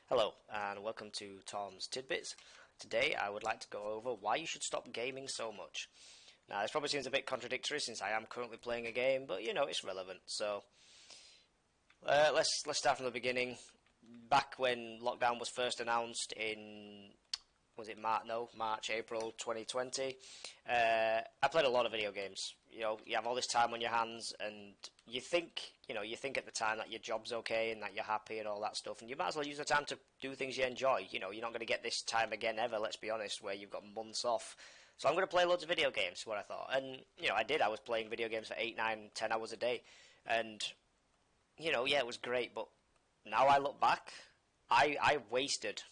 Hello, and welcome to Tom's Tidbits. Today I would like to go over why you should stop gaming so much. Now, this probably seems a bit contradictory since I am currently playing a game, but it's relevant. So, let's start from the beginning. Back when lockdown was first announced in was it March, April 2020. I played a lot of video games. You have all this time on your hands, and you think at the time that your job's okay and that you're happy and all that stuff, and you might as well use the time to do things you enjoy. You're not going to get this time again ever. Let's be honest, where you've got months off. So I'm going to play loads of video games. What I thought, and I did. I was playing video games for 8, 9, 10 hours a day, and yeah, it was great. But now I look back, I've wasted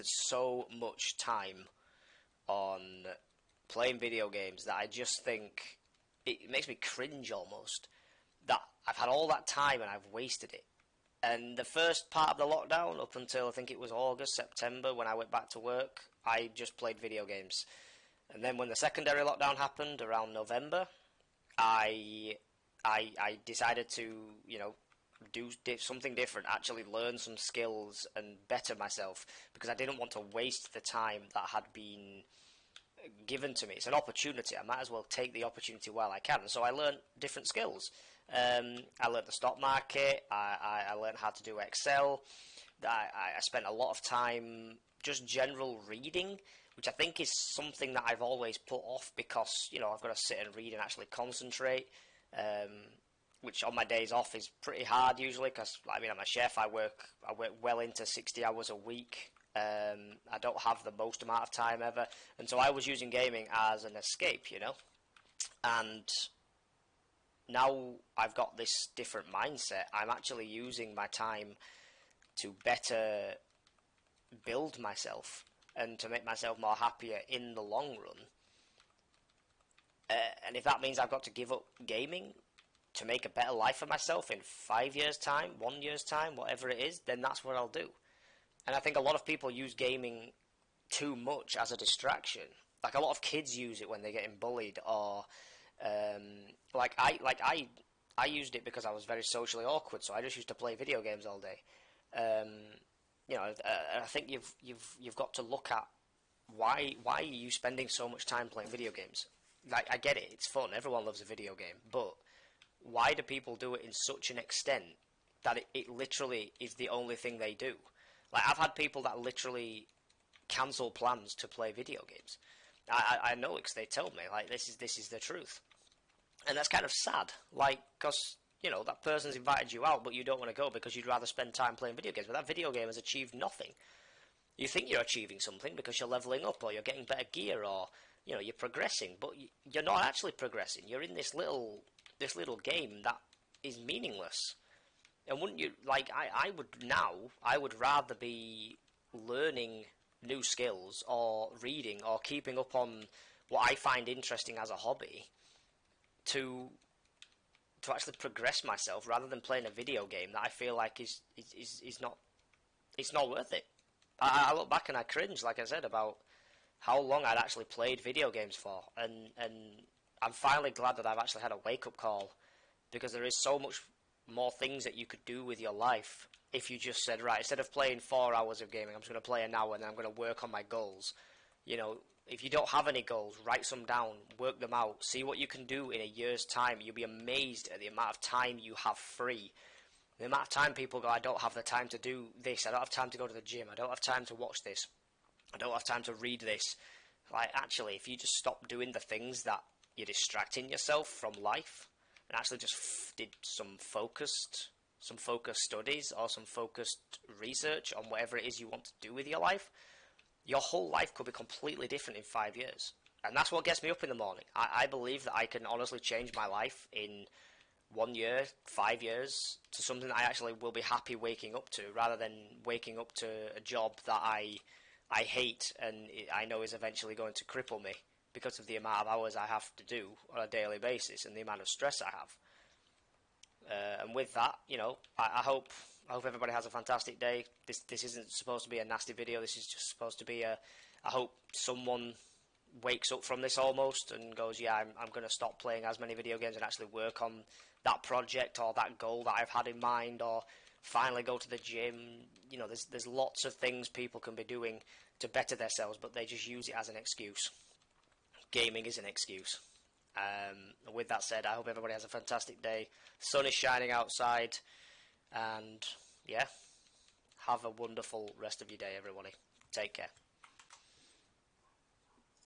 so much time on playing video games that I just think it makes me cringe almost. That I've had all that time and I've wasted it. And the first part of the lockdown, up until I think it was August, September, when I went back to work, I just played video games. And then when the secondary lockdown happened around November, I decided to do something different, actually learn some skills and better myself, because I didn't want to waste the time that had been given to me. It's an opportunity. I might as well take the opportunity while I can. So I learned different skills. I learned the stock market. I learned how to do Excel. I spent a lot of time just general reading, which I think is something that I've always put off because I've got to sit and read and actually concentrate. Which on my days off is pretty hard usually because I'm a chef. I work well into 60 hours a week. I don't have the most amount of time ever, and so I was using gaming as an escape, and now I've got this different mindset. I'm actually using my time to better build myself and to make myself more happier in the long run. And if that means I've got to give up gaming to make a better life for myself in 5 years' time, 1 year's time, whatever it is, then that's what I'll do. And I think a lot of people use gaming too much as a distraction. Like a lot of kids use it when they're getting bullied, or I used it because I was very socially awkward, so I just used to play video games all day. I think you've got to look at why are you spending so much time playing video games? Like I get it, it's fun. Everyone loves a video game, but why do people do it in such an extent that it literally is the only thing they do? Like I've had people that literally cancel plans to play video games. I know it because they told me like this is the truth, and that's kind of sad. Like because that person's invited you out, but you don't want to go because you'd rather spend time playing video games. But that video game has achieved nothing. You think you're achieving something because you're leveling up, or you're getting better gear, or you're progressing, but you're not actually progressing. You're in this little game that is meaningless. And wouldn't you like? I would rather be learning new skills or reading or keeping up on what I find interesting as a hobby to actually progress myself rather than playing a video game that I feel like is not, it's not worth it. I look back and I cringe, like I said, about how long I'd actually played video games for, and I'm finally glad that I've actually had a wake up call, because there is so much more things that you could do with your life if you just said, right, instead of playing 4 hours of gaming, I'm just going to play an hour and then I'm going to work on my goals. If you don't have any goals, write some down, work them out, see what you can do in a year's time. You'll be amazed at the amount of time you have free. The amount of time people go, I don't have the time to do this, I don't have time to go to the gym, I don't have time to watch this, I don't have time to read this. Like, actually, if you just stop doing the things that you're distracting yourself from life, and actually just did some focused studies or some focused research on whatever it is you want to do with your life, your whole life could be completely different in 5 years. And that's what gets me up in the morning. I believe that I can honestly change my life in 1 year, 5 years, to something that I actually will be happy waking up to, rather than waking up to a job that I hate and I know is eventually going to cripple me because of the amount of hours I have to do on a daily basis and the amount of stress I have. And with that, I hope everybody has a fantastic day. This isn't supposed to be a nasty video. This is just supposed to be I hope someone wakes up from this almost and goes, yeah, I'm going to stop playing as many video games and actually work on that project or that goal that I've had in mind, or finally go to the gym. You know, there's lots of things people can be doing to better themselves, but they just use it as an excuse. Gaming is an excuse. With that said, I hope everybody has a fantastic day. Sun is shining outside, and yeah, have a wonderful rest of your day, everybody. Take care.